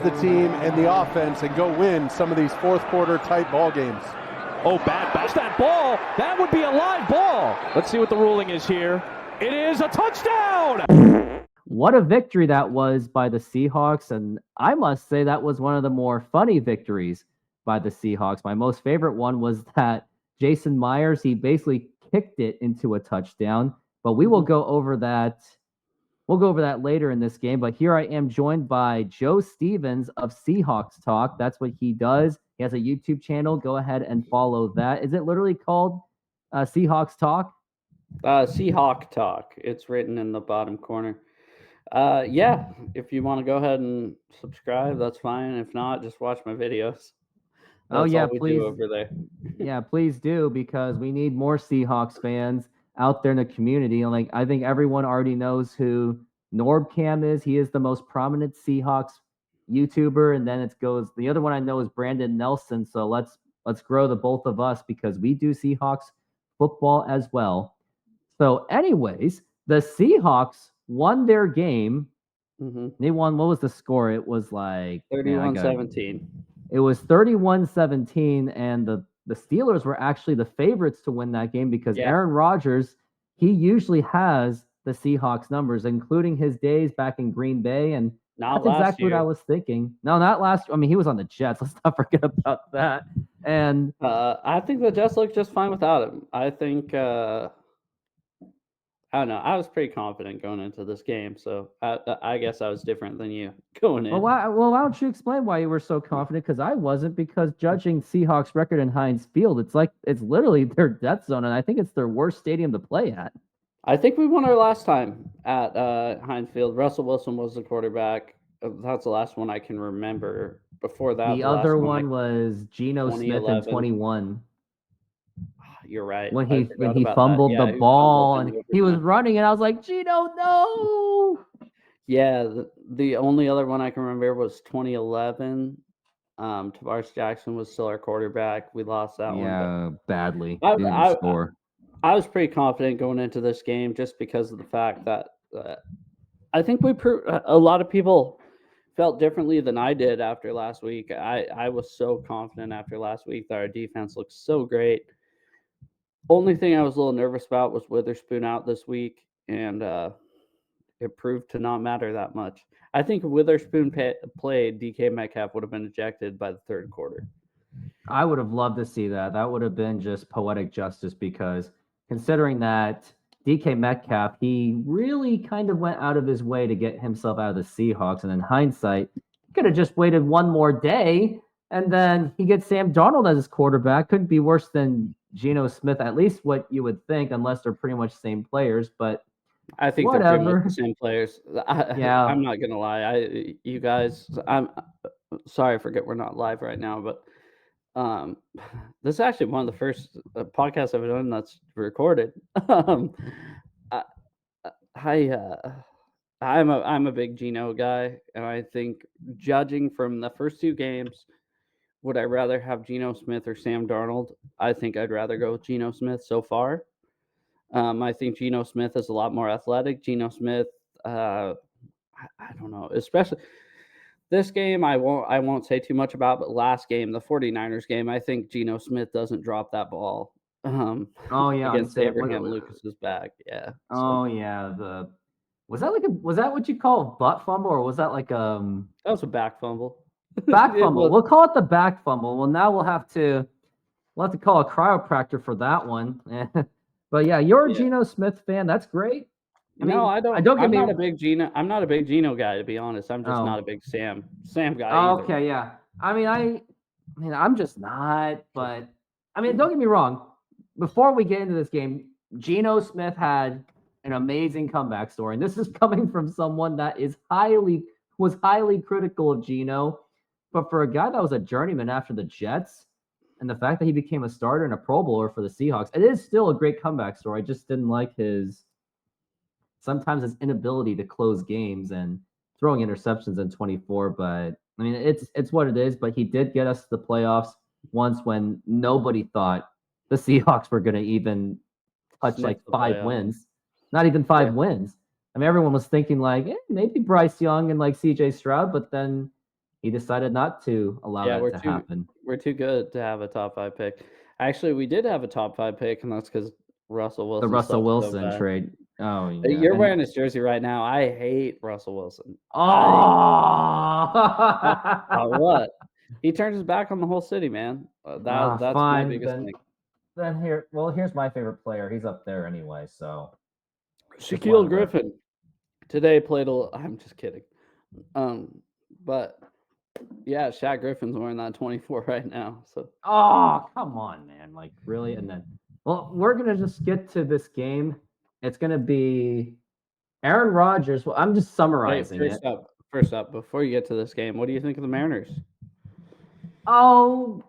the team and the offense and go win some of these fourth quarter tight ball games. Oh, bad back. That ball. That would be a live ball. Let's see what the ruling is here. It is a touchdown. What a victory that was by the Seahawks. And I must say that was one of the more funny victories by the Seahawks. My most favorite one was that Jason Myers, he basically kicked it into a touchdown. But we will go over that. We'll go over that later in this game. But here I am joined by Joe Stevens of Seahawks Talk. That's what he does. He has a YouTube channel. Go ahead and follow that. Is it literally called Seahawks Talk? Seahawk Talk. It's written in the bottom corner. Yeah, if you want to go ahead and subscribe, that's fine. If not, just watch my videos. That's all we do over there. Yeah, please do, because we need more Seahawks fans out there in the community. Like, I think everyone already knows who Norbcam is. He is the most prominent Seahawks YouTuber, and then the other one I know is Brandon Nelson. So let's grow the both of us, because we do Seahawks football as well. So anyways, the Seahawks won their game. They won. What was the score? It was like 31-17. It was 31-17, and the Steelers were actually the favorites to win that game, because Aaron Rodgers, he usually has the Seahawks numbers, including his days back in Green Bay. And that's exactly what I was thinking. No, not last. I mean, he was on the Jets. Let's not forget about that. And I think the Jets look just fine without him. I think I don't know. I was pretty confident going into this game, so I guess I was different than you going in. Well, why don't you explain why you were so confident? Because I wasn't. Because judging Seahawks' record in Heinz Field, it's literally their death zone, and I think it's their worst stadium to play at. I think we won our last time at Heinz Field. Russell Wilson was the quarterback. That's the last one I can remember. Before that, the other one was Geno Smith in 21. You're right. When he fumbled the ball and he was running, and I was like, Geno, no. Yeah, the only other one I can remember was 2011. Tavares Jackson was still our quarterback. We lost that one. Yeah, badly. I was pretty confident going into this game, just because of the fact that I think a lot of people felt differently than I did after last week. I was so confident after last week that our defense looked so great. Only thing I was a little nervous about was Witherspoon out this week, and it proved to not matter that much. I think if Witherspoon played, DK Metcalf would have been ejected by the third quarter. I would have loved to see that. That would have been just poetic justice, because considering that DK Metcalf, he really kind of went out of his way to get himself out of the Seahawks, and in hindsight, he could have just waited one more day, and then he gets Sam Darnold as his quarterback. Couldn't be worse than Geno Smith, at least what you would think, unless they're pretty much the same players. But I think they're pretty much the same players. I'm not gonna lie. You guys, I'm sorry, I forget we're not live right now, but this is actually one of the first podcasts I've done that's recorded. I'm a big Geno guy, and I think, judging from the first two games, would I rather have Geno Smith or Sam Darnold? I think I'd rather go with Geno Smith so far. I think Geno Smith is a lot more athletic. Geno Smith, I don't know, especially this game, I won't say too much about, but last game, the 49ers game, I think Geno Smith doesn't drop that ball. Against Abraham Lucas's back. Yeah. Yeah. Was that what you call a butt fumble, or was that like that was a back fumble? Back fumble. We'll call it the back fumble. Well, now we'll have to call a chiropractor for that one. But yeah, you're a Geno Smith fan. That's great. I don't. I'm not a big Geno guy, to be honest. I'm just not a big Sam guy. Oh, okay, yeah. I'm just not. But don't get me wrong. Before we get into this game, Geno Smith had an amazing comeback story, and this is coming from someone that was highly critical of Geno. But for a guy that was a journeyman after the Jets, and the fact that he became a starter and a Pro Bowler for the Seahawks, it is still a great comeback story. I just didn't like sometimes his inability to close games and throwing interceptions in 24. But it's what it is. But he did get us to the playoffs once when nobody thought the Seahawks were going to even touch like 5 wins, not even 5 wins. Everyone was thinking like maybe Bryce Young and like CJ Stroud, but then he decided not to allow Yeah, that to happen. we're too good to have a top 5 pick. Actually, we did have a top 5 pick, and that's because Russell The Wilson Russell sucks so Wilson bad. trade. Oh yeah, You're and wearing his jersey right now. I hate Russell Wilson. What? He turned his back on the whole city, man. That's my fine. biggest thing. Then here's my favorite player. He's up there anyway, so just let Shaquille him rip. Griffin today played I'm just kidding. But yeah, Shaq Griffin's wearing that 24 right now. So Oh, come on, man. Like, really? And then, well, we're going to just get to this game. It's going to be Aaron Rodgers. Well, I'm just wait, summarizing it. first up, before you get to this game, what do you think of the Mariners? Oh,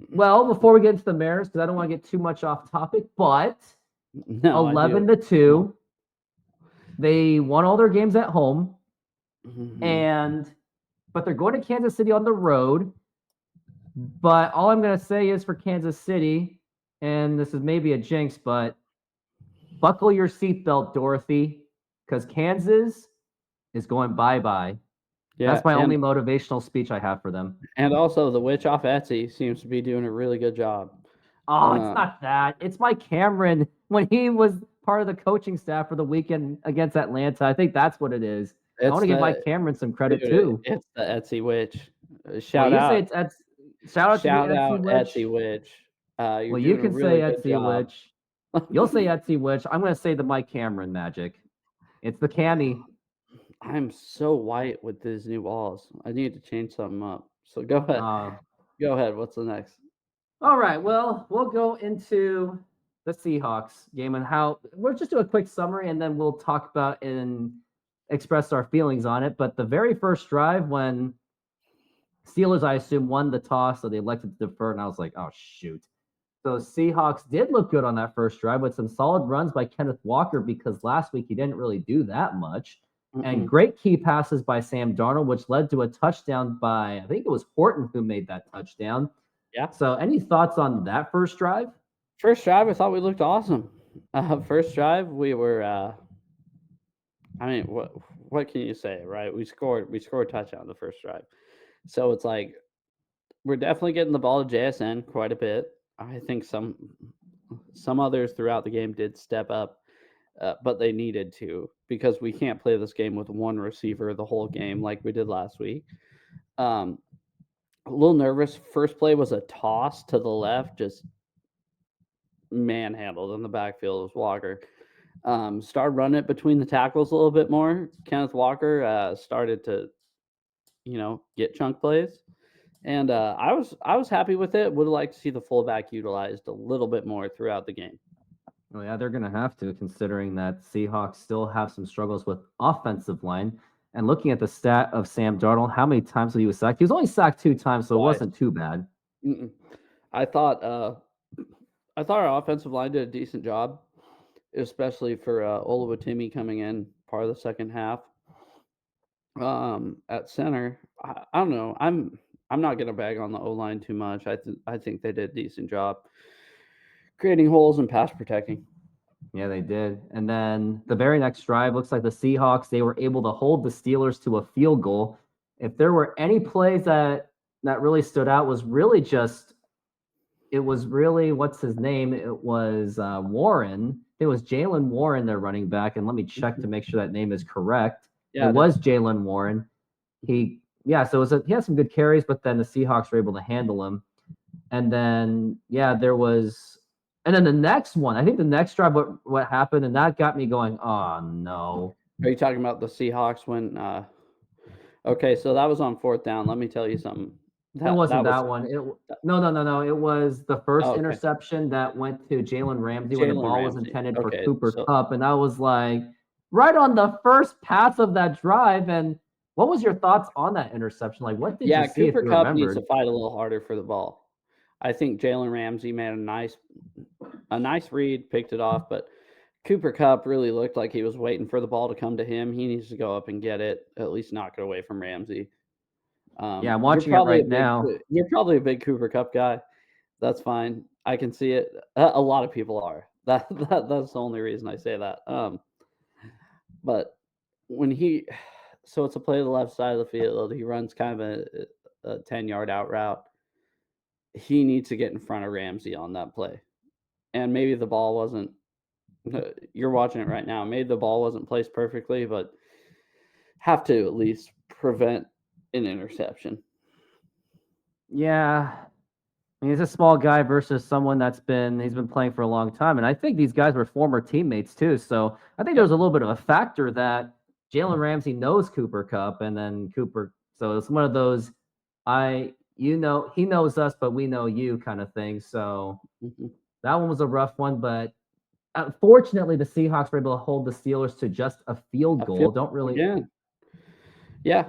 well, before we get into the Mariners, because I don't want to get too much off topic, but No, 11-2, they won all their games at home, Mhm. but they're going to Kansas City on the road. But all I'm going to say is for Kansas City, and this is maybe a jinx, but buckle your seatbelt, Dorothy, because Kansas is going bye-bye. Yeah, That's my only motivational speech I have for them. and also the witch off Etsy seems to be doing a really good job. Oh, it's not that. It's Mike Cameron when he was part of the coaching staff for the weekend against Atlanta. I think that's what it is. I want to give Mike Cameron some credit too. It's the Etsy witch. Shout out to the Etsy witch. Etsy witch. Well, you can say Etsy witch. You'll say Etsy witch. I'm going to say the Mike Cameron magic. It's the Cammy. I'm so white with these new walls. I need to change something up. So go ahead. Go ahead. What's the next? All right. Well, we'll go into the Seahawks game and how we'll just do a quick summary and then we'll talk about and express our feelings on it. But the very first drive when Steelers, I assume, won the toss, so they elected to defer, and I was like, oh, shoot. So Seahawks did look good on that first drive with some solid runs by Kenneth Walker because last week he didn't really do that much. And great key passes by Sam Darnold, which led to a touchdown by, I think it was Horton who made that touchdown. Yeah. So any thoughts on that first drive? First drive, I thought we looked awesome. First drive, we were. I mean, what can you say, right? We scored a touchdown the first drive, so it's like we're definitely getting the ball to JSN quite a bit. I think some others throughout the game did step up, but they needed to because we can't play this game with one receiver the whole game like we did last week. A little nervous. First play was a toss to the left, just manhandled in the backfield with Walker. Started running it between the tackles a little bit more. Kenneth Walker started to, get chunk plays, and I was happy with it. Would have liked to see the fullback utilized a little bit more throughout the game. Well, yeah, they're going to have to, considering that Seahawks still have some struggles with offensive line. And looking at the stat of Sam Darnold, how many times he was sacked? He was only sacked 2 times, so it wasn't too bad. I thought our offensive line did a decent job, especially for Oluwatimi coming in part of the second half. At center, I don't know. I'm not gonna bag on the O-line too much. I think they did a decent job creating holes and pass protecting. Yeah, they did. And then the very next drive looks like the Seahawks, they were able to hold the Steelers to a field goal. If there were any plays that really stood out, was really what's his name? It was Warren. It was Jalen Warren, their running back. And let me check to make sure that name is correct. Yeah, it was Jalen Warren. He had some good carries, but then the Seahawks were able to handle him. And then, and then the next one, I think the next drive, what happened, and that got me going, oh, no. Are you talking about the Seahawks when okay, so that was on 4th down. Let me tell you something. It wasn't that one. No. It was the first interception that went to Jalen Ramsey when the ball was intended for Cooper Kupp. And I was like, right on the first pass of that drive. And what was your thoughts on that interception? Like, what did you see? Cooper Kupp needs to fight a little harder for the ball. I think Jalen Ramsey made a nice read, picked it off, but Cooper Kupp really looked like he was waiting for the ball to come to him. He needs to go up and get it, at least knock it away from Ramsey. I'm watching it right now. You're probably a big Cooper Kupp guy. That's fine. I can see it. A lot of people are. That's the only reason I say that. But when so it's a play to the left side of the field. He runs kind of a 10-yard out route. He needs to get in front of Ramsey on that play. And maybe the ball wasn't you're watching it right now. Maybe the ball wasn't placed perfectly, but have to at least prevent an interception. Yeah. I mean, he's a small guy versus someone he's been playing for a long time. And I think these guys were former teammates too. So I think there's a little bit of a factor that Jalen Ramsey knows Cooper Kupp, and then so it's one of those, he knows us, but we know you kind of thing. So that one was a rough one, but unfortunately the Seahawks were able to hold the Steelers to just a field goal. Yeah.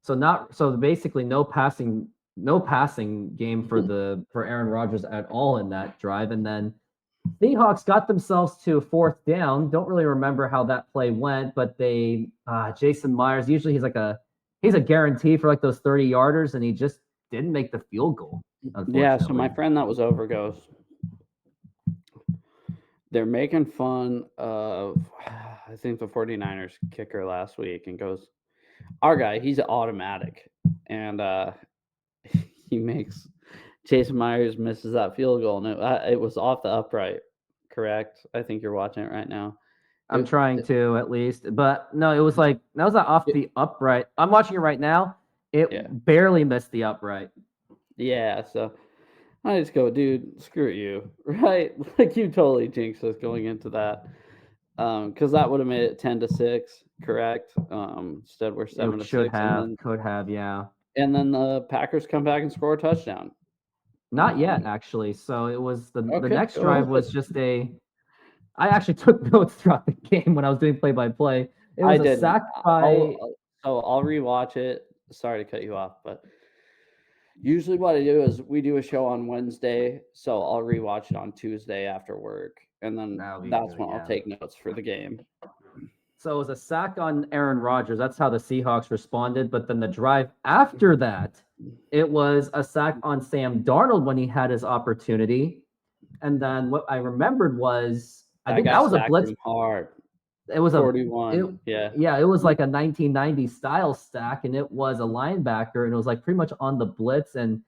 So basically no passing game for Aaron Rodgers at all in that drive. And then Seahawks got themselves to 4th down. Don't really remember how that play went, but Jason Myers, usually he's a guarantee for like those 30-yarders, and he just didn't make the field goal. Yeah, so my friend that was over goes, they're making fun of, I think, the 49ers kicker last week, and goes, our guy, he's automatic. And he makes Jason Myers misses that field goal, and it was off the upright, correct? I think you're watching it right now. I'm trying to, at least, but no, it was like that was not off the upright. I'm watching it right now. It barely missed the upright. Yeah, so I just go, dude, screw you, right? Like, you totally jinxed us going into that, because that would have made it 10-6, correct? Instead we're 7-6. Could have, yeah. And then the Packers come back and score a touchdown. Not yet, actually. So it was the next drive was just I actually took notes throughout the game when I was doing play-by-play. It was a sack by. I'll rewatch it. Sorry to cut you off, but usually what I do is we do a show on Wednesday, so I'll rewatch it on Tuesday after work, and then that's when I'll take notes for the game. So it was a sack on Aaron Rodgers. That's how the Seahawks responded. But then the drive after that, it was a sack on Sam Darnold when he had his opportunity. And then what I remembered was, I think that was a blitz. Hard. It was 41. Yeah, it was like a 1990 style stack, and it was a linebacker, and it was like pretty much on the blitz. And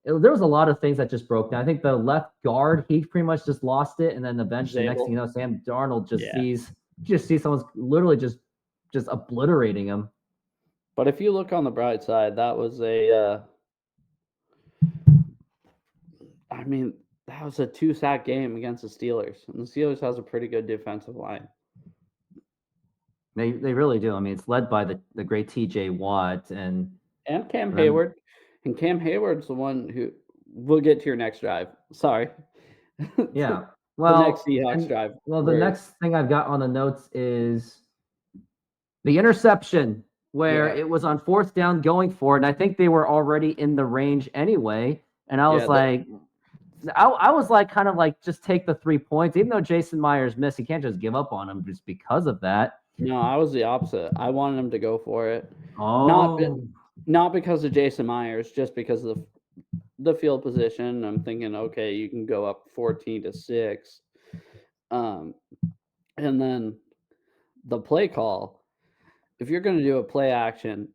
there was a lot of things that just broke down. I think the left guard, he pretty much just lost it. And then eventually, next thing you know, Sam Darnold just see someone's literally just obliterating him. But if you look on the bright side, that was that was a 2-sack game against the Steelers, and the Steelers has a pretty good defensive line. They really do. I mean, it's led by the great T.J. Watt and Cam Hayward, and Cam Hayward's the one who we'll get to your next drive. Sorry. Yeah. Well, the next Seahawks drive. Well, the next thing I've got on the notes is the interception where it was on 4th down going for it. And I think they were already in the range anyway. And I was I was like, kind of like, just take the 3 points. Even though Jason Myers missed, you can't just give up on him just because of that. No, I was the opposite. I wanted him to go for it. Oh. Not because of Jason Myers, just because of the field position. I'm thinking, okay, you can go up 14-6. And then the play call, if you're going to do a play action,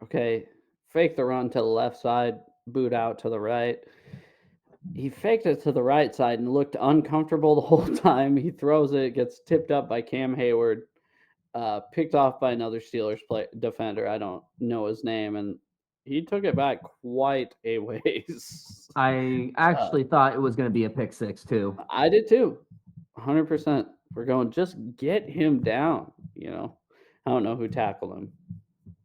okay, fake the run to the left side, boot out to the right. He faked it to the right side and looked uncomfortable the whole time. He throws it, gets tipped up by Cam Hayward, picked off by another Steelers defender. I don't know his name, and he took it back quite a ways. I actually thought it was going to be a pick 6 too. I did too. 100%. We're going, just get him down, I don't know who tackled him.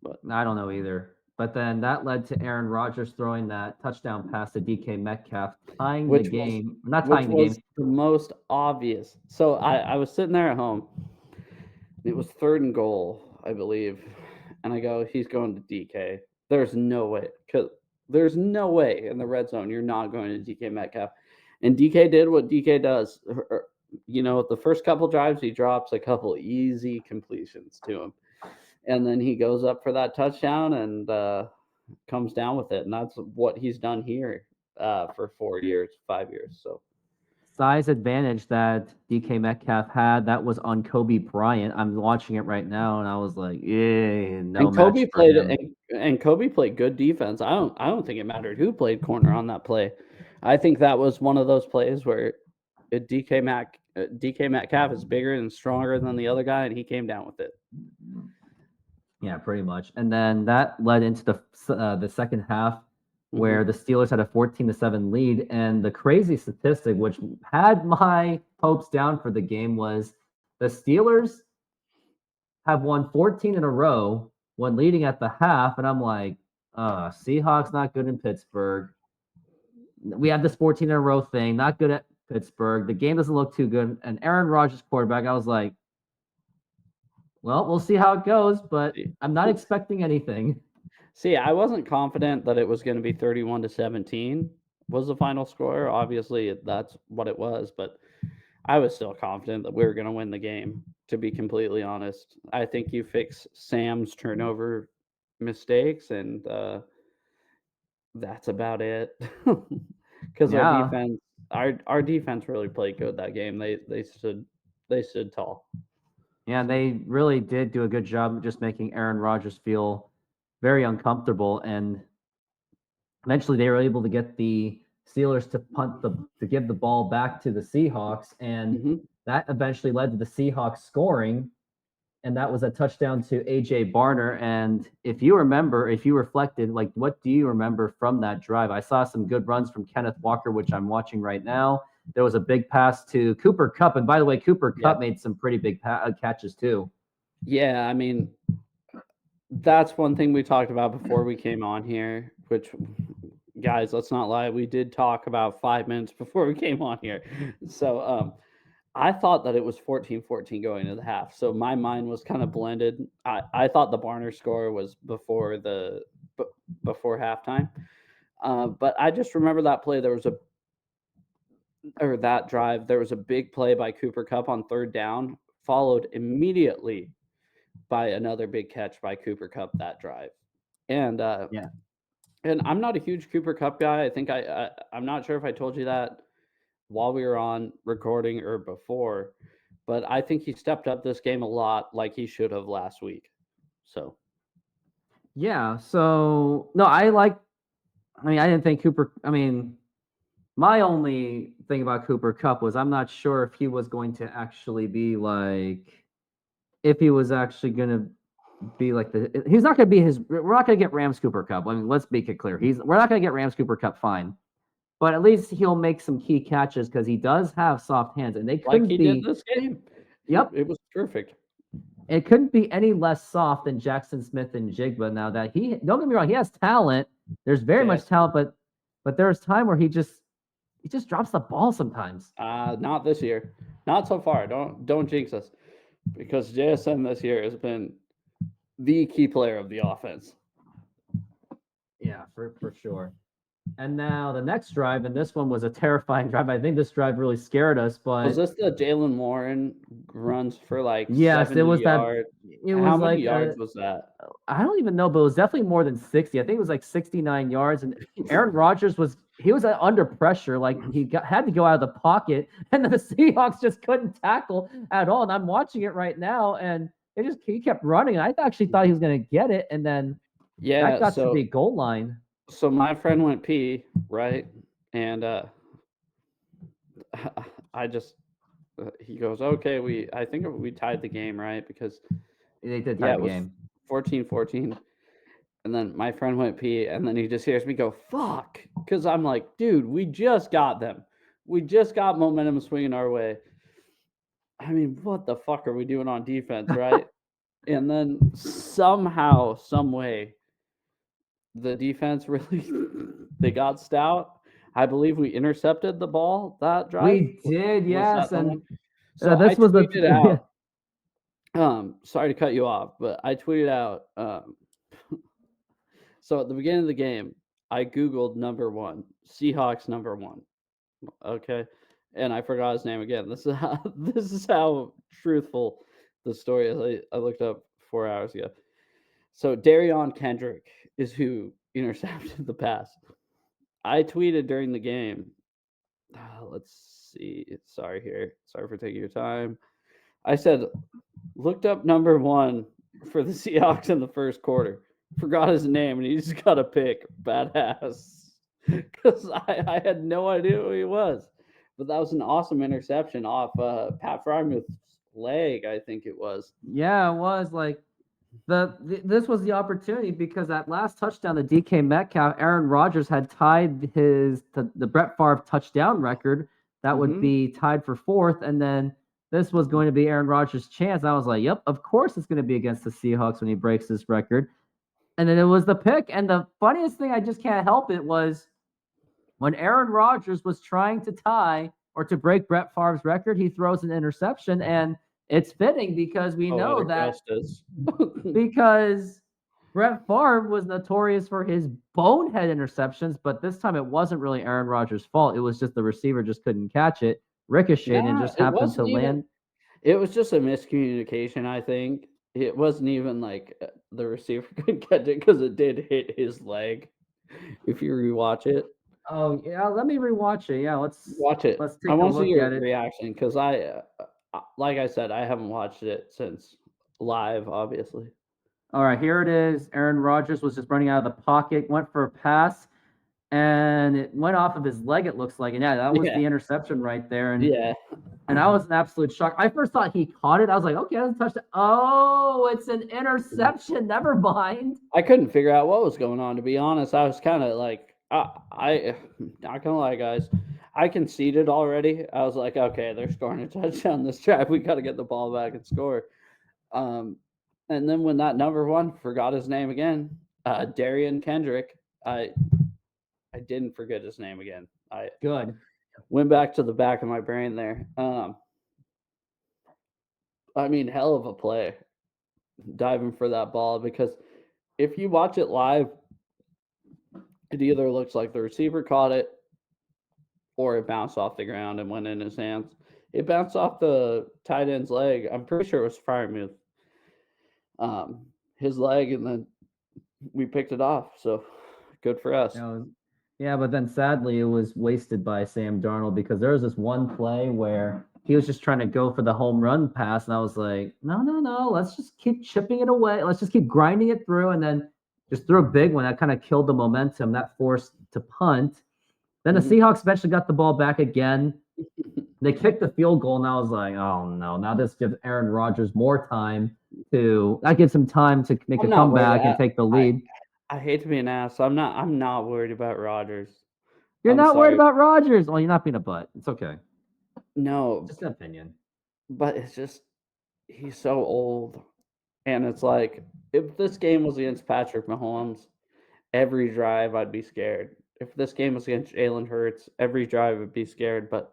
But I don't know either. But then that led to Aaron Rodgers throwing that touchdown pass to DK Metcalf, tying the game. Not tying the game. The most obvious. So I was sitting there at home. It was 3rd and goal, I believe. And I go, he's going to DK. There's no way. Because there's no way in the red zone you're not going to DK Metcalf. And DK did what DK does. The first couple drives, he drops a couple easy completions to him. And then he goes up for that touchdown and comes down with it. And that's what he's done here for 5 years. size advantage that DK Metcalf had, that was on Kobe Bryant. I'm watching it right now, and I was like, yeah, no And match Kobe for played him. and Kobe played good defense. I don't think it mattered who played corner on that play. I think that was one of those plays where DK Metcalf is bigger and stronger than the other guy, and he came down with it. Yeah, pretty much. And then that led into the second half where Mm-hmm. the Steelers had a 14-7 lead. And the crazy statistic, which had my hopes down for the game, was the Steelers have won 14 in a row when leading at the half. And I'm like, Seahawks not good in Pittsburgh. We have this 14 in a row thing, not good at Pittsburgh. The game doesn't look too good. And Aaron Rodgers quarterback, I was like, well, we'll see how it goes, but I'm not expecting anything. See, I wasn't confident that it was going to be 31-17 was the final score. Obviously, that's what it was, but I was still confident that we were going to win the game, to be completely honest. I think you fix Sam's turnover mistakes, and that's about it. Because Yeah. our defense really played good that game. They stood tall. Yeah, they really did do a good job of just making Aaron Rodgers feel very uncomfortable. And eventually they were able to get the Steelers to give the ball back to the Seahawks. And Mm-hmm. that eventually led to the Seahawks scoring. And that was a touchdown to AJ Barner. And if you reflected, like, what do you remember from that drive? I saw some good runs from Kenneth Walker, which I'm watching right now. There was a big pass to Cooper Kupp. And by the way, Cooper Kupp made some pretty big catches too. Yeah, I mean, that's one thing we talked about before we came on here, which, guys, let's not lie, we did talk about 5 minutes before we came on here. So I thought that it was 14-14 going into the half. So my mind was kind of blended. I thought the Barner score was before halftime. But I just remember that play. That drive, there was a big play by Cooper Kupp on third down, followed immediately by another big catch by Cooper Kupp that drive. And Yeah. and I'm not a huge Cooper Kupp guy. I think I'm not sure if I told you that while we were on recording or before, but I think he stepped up this game a lot, like he should have last week. So Yeah. So no, I didn't think my only thing about Cooper Kupp was I'm not sure if he was going to actually be like, if he was actually going to be like he's not going to be we're not going to get Rams Cooper Kupp. I mean, let's make it clear. We're not going to get Rams Cooper Kupp fine, but at least he'll make some key catches because he does have soft hands and they couldn't like he did this game. Yep. It was perfect. It couldn't be any less soft than Jackson Smith and Jigba. Now that don't get me wrong, he has talent. There's very much talent, but there's time where he just drops the ball sometimes. Not this year. Not so far. Don't jinx us. Because JSN this year has been the key player of the offense. Yeah, for sure. And now the next drive, and this one was a terrifying drive. I think this drive really scared us. But was this the Jalen Warren runs for like yes, 70 it was yards? It was How like many yards was that? I don't even know, but it was definitely more than 60. I think it was like 69 yards. And Aaron Rodgers was under pressure, like he had to go out of the pocket, and the Seahawks just couldn't tackle at all. And I'm watching it right now, and he kept running. And I actually thought he was going to get it, and then that got to the goal line. So my friend went pee, right? And he goes, okay, I think we tied the game, right? Because they did tie the game. 14-14. And then my friend went pee, and then he just hears me go, fuck. Because I'm like, dude, we just got them. We just got momentum swinging our way. I mean, what the fuck are we doing on defense, right? And then somehow, some way, the defense really, they got stout. I believe we intercepted the ball that drive. We did, yes. And so this was tweeted out. Sorry to cut you off, but I tweeted out. So at the beginning of the game, I Googled number 1, Seahawks number 1. Okay. And I forgot his name again. This is how truthful the story is. I looked up 4 hours ago. So Darion Kendrick is who intercepted the pass. I tweeted during the game. Let's see. Sorry here. Sorry for taking your time. I said looked up number 1 for the Seahawks in the first quarter. Forgot his name, and he just got a pick. Badass. Because I had no idea who he was. But that was an awesome interception off Pat Frymuth's leg, I think it was. Yeah, it was like this was the opportunity because that last touchdown, the DK Metcalf, Aaron Rodgers had tied the Brett Favre touchdown record. That would be tied for 4th, and then this was going to be Aaron Rodgers' chance. I was like, yep, of course it's going to be against the Seahawks when he breaks this record. And then it was the pick. And the funniest thing, I just can't help it, was when Aaron Rodgers was trying to tie or to break Brett Favre's record, he throws an interception, and it's fitting because we know that because Brett Favre was notorious for his bonehead interceptions, but this time it wasn't really Aaron Rodgers' fault. It was just the receiver just couldn't catch it, ricocheted, and just happened to land. It was just a miscommunication, I think. It wasn't even like the receiver couldn't catch it because it did hit his leg. If you rewatch it. Oh yeah, let me rewatch it. Yeah, let's watch it. Let's take I a want to look see your at it. reaction because like I said, I haven't watched it since live, obviously. All right, here it is. Aaron Rodgers was just running out of the pocket, went for a pass, and it went off of his leg, it looks like. And yeah, that was the interception right there. And and I was in absolute shock. I first thought he caught it. I was like, okay, that's a touchdown. Oh, it's an interception. Never mind. I couldn't figure out what was going on, to be honest. I was kind of like, I not gonna lie, guys. I conceded already. I was like, okay, they're scoring a touchdown this drive. We got to get the ball back and score. And then when that number 1, forgot his name again, Darian Kendrick. I didn't forget his name again. Good. Went back to the back of my brain there. I mean, hell of a play, diving for that ball, because if you watch it live, it either looks like the receiver caught it or it bounced off the ground and went in his hands. It bounced off the tight end's leg. I'm pretty sure it was Freiermuth. His leg, and then we picked it off. So good for us. Yeah, but then sadly it was wasted by Sam Darnold because there was this one play where he was just trying to go for the home run pass, and I was like, no, let's just keep chipping it away. Let's just keep grinding it through, and then just threw a big one that kind of killed the momentum. That forced to punt. Then the Seahawks eventually got the ball back again. They kicked the field goal, and I was like, oh no, now this gives Aaron Rodgers more time that gives him time to make a comeback and take the lead. I hate to be an ass. I'm not worried about Rodgers. You're not worried about Rodgers? Well, you're not being a butt. It's okay. No. It's just an opinion. But it's just, he's so old. And it's like, if this game was against Patrick Mahomes, every drive I'd be scared. If this game was against Jalen Hurts, every drive I'd be scared. But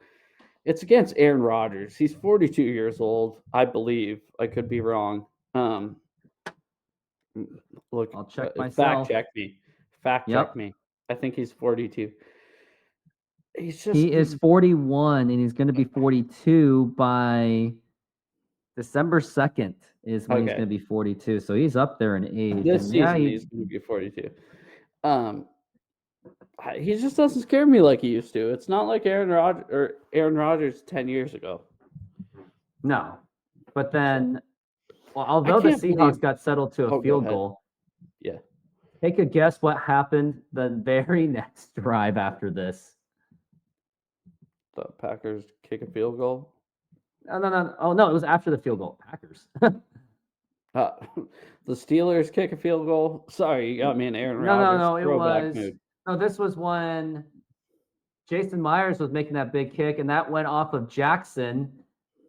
it's against Aaron Rodgers. He's 42 years old, I believe. I could be wrong. Look, I'll check myself. Fact check me. I think he's 42. He is 41, and he's going to be 42 by December 2nd is when he's going to be 42. So he's up there in age. This season he's going to be 42. He just doesn't scare me like he used to. It's not like Aaron Rodgers 10 years ago. No. But then, although the Seahawks got settled to a field goal, take a guess what happened the very next drive after this. The Packers kick a field goal? No. Oh, no, it was after the field goal. Packers. The Steelers kick a field goal? Sorry, you got me an Aaron Rodgers. No, it was... Mood. No, this was when Jason Myers was making that big kick, and that went off of Jackson,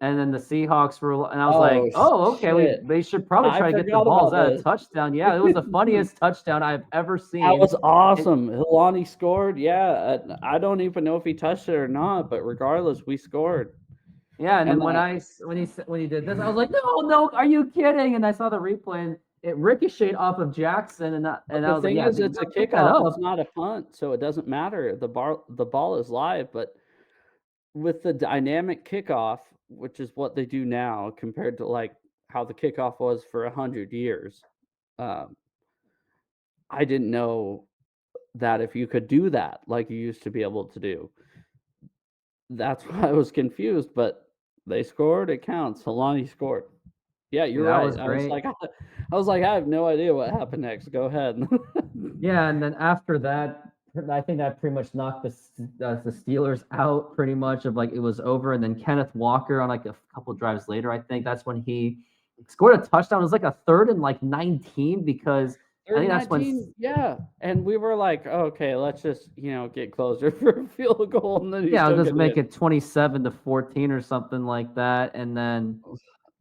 and then the Seahawks were... And I was okay, they should probably try to get the ball. Is that a touchdown? Yeah, it was the funniest touchdown I've ever seen. That was awesome. Hilani scored. Yeah, I don't even know if he touched it or not, but regardless, we scored. Yeah, and then when he did this, I was like, no, are you kidding? And I saw the replay, and it ricocheted off of Jackson, and I was like, it's a kickoff. It's not a punt, so it doesn't matter. The ball is live, but with the dynamic kickoff, which is what they do now, compared to like how the kickoff was for 100 years, I didn't know that if you could do that like you used to be able to do, That's why I was confused, but they scored. It counts. Solani scored. Yeah, you're that right. was great. I was like, I have no idea what happened next. Go ahead. Yeah, and then after that, I think that pretty much knocked the Steelers out pretty much of like it was over. And then Kenneth Walker on like a couple drives later, I think that's when he scored a touchdown. It was like a 3rd and like 19 because I think that's when 19, yeah. And we were like, okay, let's just, get closer for a field goal. And then I was just make it 27-14 or something like that. And then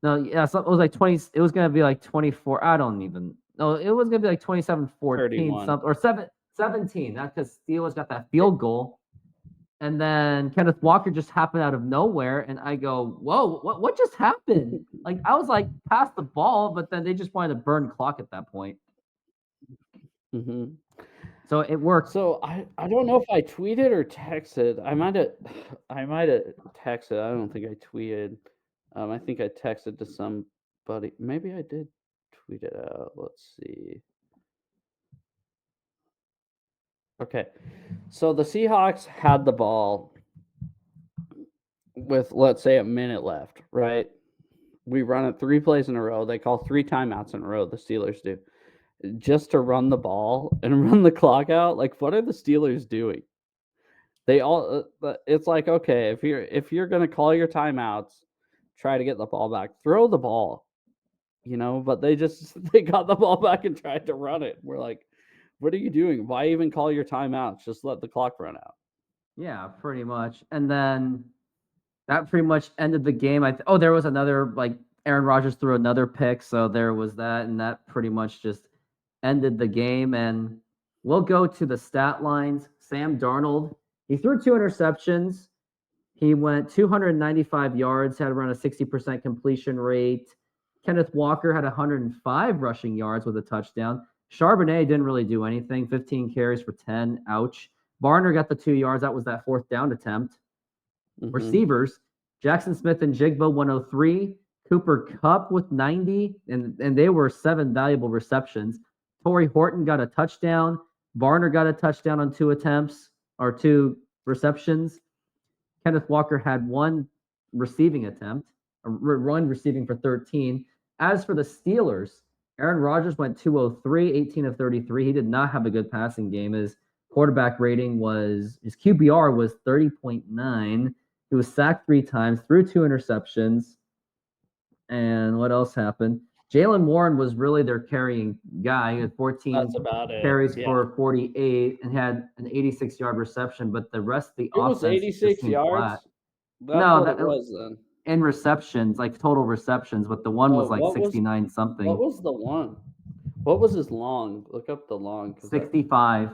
no, yeah, so it was like 20. It was gonna be like 24. I don't even. No, it was gonna be like 27-14 31. something or 17. That's because Steelers got that field goal, and then Kenneth Walker just happened out of nowhere, and I go, "Whoa, what just happened?" Like I was like, pass the ball, but then they just wanted to burn clock at that point. hmm So it worked. So I don't know if I tweeted or texted. I might have texted. I don't think I tweeted. I think I texted to somebody. Maybe I did tweet it out. Let's see. Okay. So the Seahawks had the ball with, let's say, a minute left, right? We run it 3 plays in a row. They call 3 timeouts in a row, the Steelers do. Just to run the ball and run the clock out. Like, what are the Steelers doing? They all it's like, okay, if you're going to call your timeouts, try to get the ball back. Throw the ball. But they got the ball back and tried to run it. We're like, what are you doing? Why even call your timeouts? Just let the clock run out. Yeah, pretty much. And then that pretty much ended the game. There was another, like, Aaron Rodgers threw another pick, so there was that, and that pretty much just ended the game. And we'll go to the stat lines. Sam Darnold, he threw 2 interceptions. He went 295 yards, had around a 60% completion rate. Kenneth Walker had 105 rushing yards with a touchdown. Charbonnet didn't really do anything, 15 carries for 10. Ouch. Barner got the 2 yards. That was that 4th down attempt. Receivers, Jackson Smith and Jigba 103, Cooper Kupp with 90, and they were 7 valuable receptions. Torrey Horton got a touchdown. Barner got a touchdown on 2 attempts or 2 receptions. Kenneth Walker had 1 receiving attempt, run receiving for 13. As for the Steelers, Aaron Rodgers went 203, 18 of 33. He did not have a good passing game. His quarterback rating his QBR was 30.9. He was sacked 3 times, threw 2 interceptions. And what else happened? Jalen Warren was really their carrying guy. He had 14 That's about it. carries for 48 and had an 86-yard reception, but the rest of the offense was 86 yards? Flat. That's what it was then. In receptions, like total receptions, but the one was like 69 something. What was the one? What was his long? Look up the long. 65.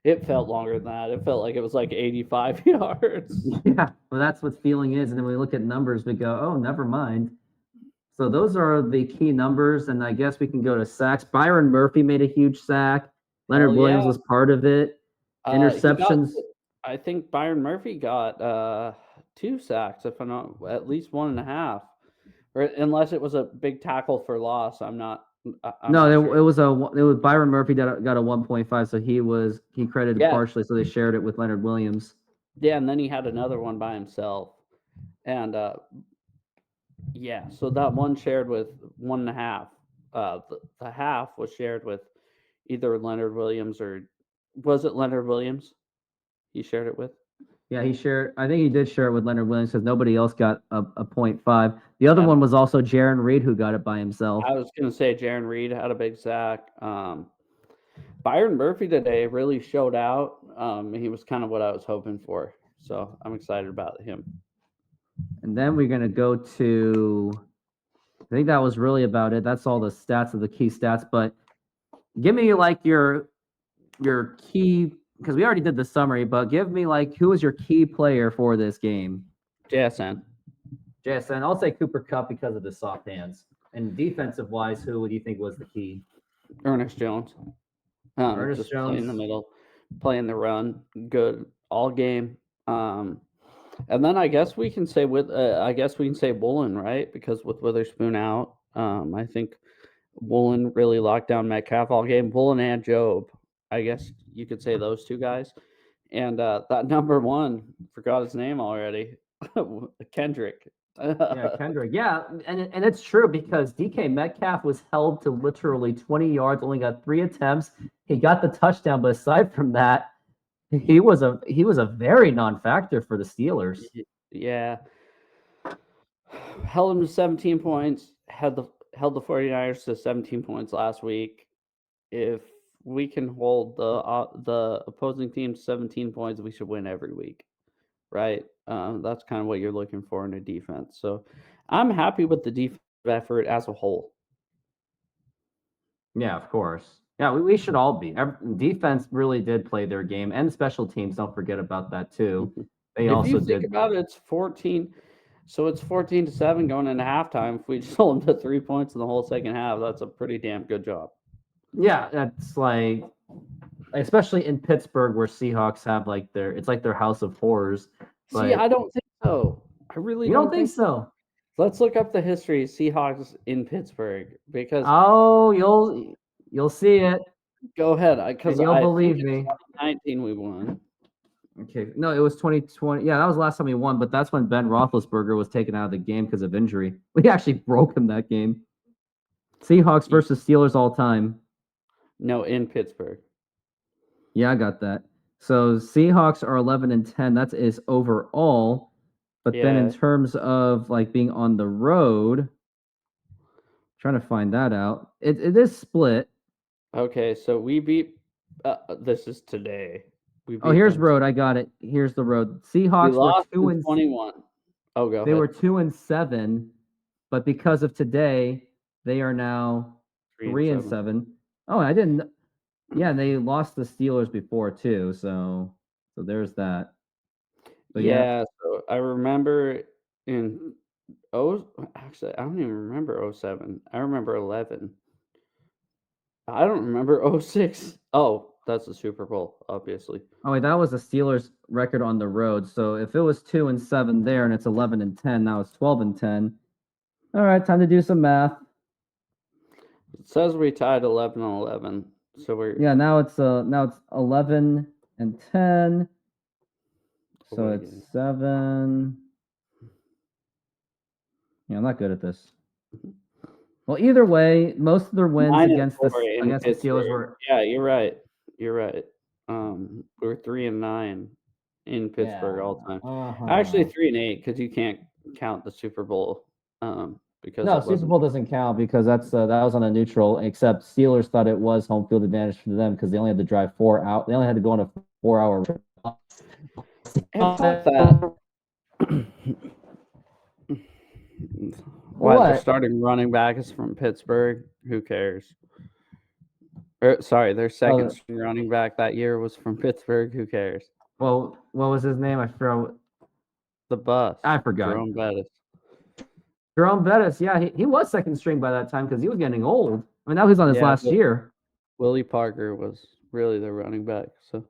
It felt longer than that. It felt like it was like 85 yards. Yeah, well, that's what feeling is. And then when we look at numbers, we go, oh, never mind. So those are the key numbers, and I guess we can go to sacks. Byron Murphy made a huge sack. Leonard Williams was part of it. Interceptions. I think Byron Murphy got 2 sacks, if I'm not, at least 1.5, or unless it was a big tackle for loss. I'm not sure. It was Byron Murphy that got a 1.5, so he credited partially, so they shared it with Leonard Williams. Yeah, and then he had another one by himself, and so that one shared with 1.5. The half was shared with either Leonard Williams or was it Leonard Williams? He shared it with. Yeah, I think he did share it with Leonard Williams because nobody else got a 0.5. The other one was also Jaron Reed, who got it by himself. I was going to say Jaron Reed had a big sack. Byron Murphy today really showed out. He was kind of what I was hoping for. So I'm excited about him. And then we're going to go to, I think that was really about it. That's all the stats of the key stats. But give me like your key, because we already did the summary, but give me like who was your key player for this game? JSN. I'll say Cooper Kupp because of the soft hands. And defensive wise, who would you think was the key? Ernest Jones. Ernest Jones playing in the middle, playing the run, good all game. And then I guess we can say Woolen, right? Because with Witherspoon out, I think Woolen really locked down Metcalf all game. Woolen and Job, I guess you could say those 2 guys, And that number one, forgot his name already, Kendrick. Yeah, Kendrick. Yeah, and it's true because DK Metcalf was held to literally 20 yards, only got 3 attempts. He got the touchdown, but aside from that, he was a very non-factor for the Steelers. Yeah. Held him to 17 points, held the 49ers to 17 points last week. If we can hold the opposing team to 17 points, we should win every week, right? That's kind of what you're looking for in a defense. So I'm happy with the defensive effort as a whole. Yeah, of course. Yeah, we should all be. Defense really did play their game, and special teams. Don't forget about that too. They If also you think did. about it, it's 14. So it's 14-7 going into halftime. If we just hold them to 3 points in the whole second half, that's a pretty damn good job. Yeah, that's like, especially in Pittsburgh, where Seahawks have like it's like their house of horrors. See, I don't think so. I really You don't think so? Let's look up the history of Seahawks in Pittsburgh because Oh, you'll see it. go ahead, because You'll I believe think me. in 2019 we won. Okay, no, it was 2020. Yeah, that was the last time we won, but that's when Ben Roethlisberger was taken out of the game because of injury. We actually broke him that game. Seahawks versus Steelers all time. No, in Pittsburgh. Yeah, I got that. So Seahawks are 11-10. That is overall. But then in terms of like being on the road, trying to find that out. It is split. Okay, so we beat. This is today. Here's road. I got it. Here's the road. Seahawks were 2-21. Oh, go ahead. They were 2-7, but because of today, they are now 3-7. Oh, I didn't. Yeah, they lost the Steelers before too. So there's that. But yeah, so I remember actually, I don't even remember 07. I remember 11. I don't remember 06. Oh, that's the Super Bowl, obviously. Oh, wait, that was the Steelers record on the road. So if it was 2-7 there and it's 11-10, now it's 12-10. All right, time to do some math. It says we tied 11-11. So we're now it's 11-10. So it's 7. Yeah, I'm not good at this. Well, either way, most of their wins against the Steelers were. Yeah, you're right. You're right. We were 3-9 in Pittsburgh all time. Actually, 3-8 because you can't count the Super Bowl. Because Super Bowl doesn't count because that was on a neutral. Except Steelers thought it was home field advantage for them because they only had to drive 4 hours. They only had to go on a 4-hour. Why their starting running back is from Pittsburgh? Who cares? Their second string running back that year was from Pittsburgh. Who cares? Well, what was his name? I forgot. The bus. I forgot. Jerome Bettis. Yeah, he was second string by that time because he was getting old. I mean, now he's on his last year. Willie Parker was really the running back, so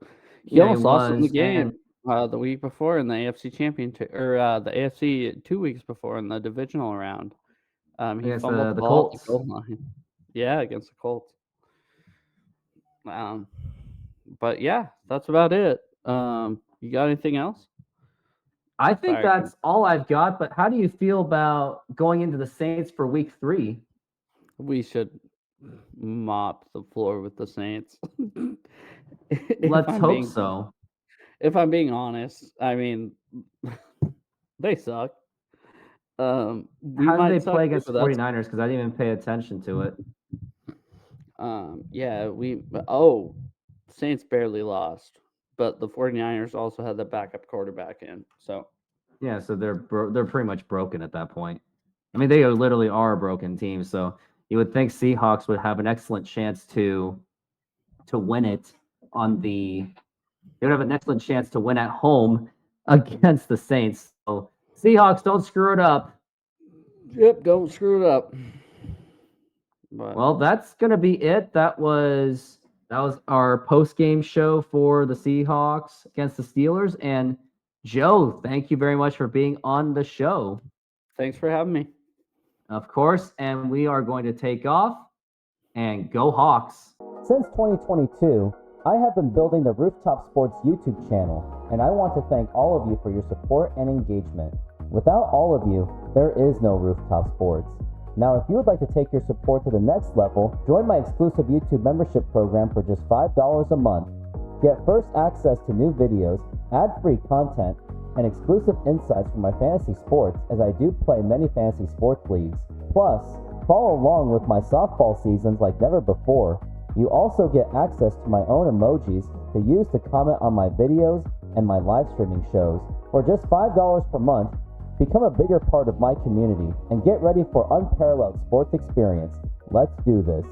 he almost lost in the game the week before in the AFC Championship, or the AFC 2 weeks before in the divisional round. He fumbled the ball at the goal line. Yeah, against the Colts. But yeah, that's about it. You got anything else? I think that's all I've got, but how do you feel about going into the Saints for week 3? We should mop the floor with the Saints. Let's hope so. If I'm being honest, I mean, they suck. How did they play against the 49ers? Because I didn't even pay attention to it. Saints barely lost, but the 49ers also had the backup quarterback in. So yeah, so they're pretty much broken at that point. I mean, they literally are a broken team. So you would think Seahawks would have an excellent chance to win it they would have an excellent chance to win at home against the Saints. So Seahawks, don't screw it up. Yep, don't screw it up. Well, that's gonna be it. That was our post-game show for the Seahawks against the Steelers. And Joe, thank you very much for being on the show. Thanks for having me. Of course, and we are going to take off and go Hawks. Since 2022, I have been building the Rooftop Sports YouTube channel, and I want to thank all of you for your support and engagement. Without all of you, there is no Rooftop Sports. Now, if you would like to take your support to the next level, join my exclusive YouTube membership program for just $5 a month. Get first access to new videos, ad-free content, and exclusive insights from my fantasy sports as I do play many fantasy sports leagues. Plus, follow along with my softball seasons like never before. You also get access to my own emojis to use to comment on my videos and my live streaming shows. For just $5 per month, become a bigger part of my community and get ready for unparalleled sports experience. Let's do this.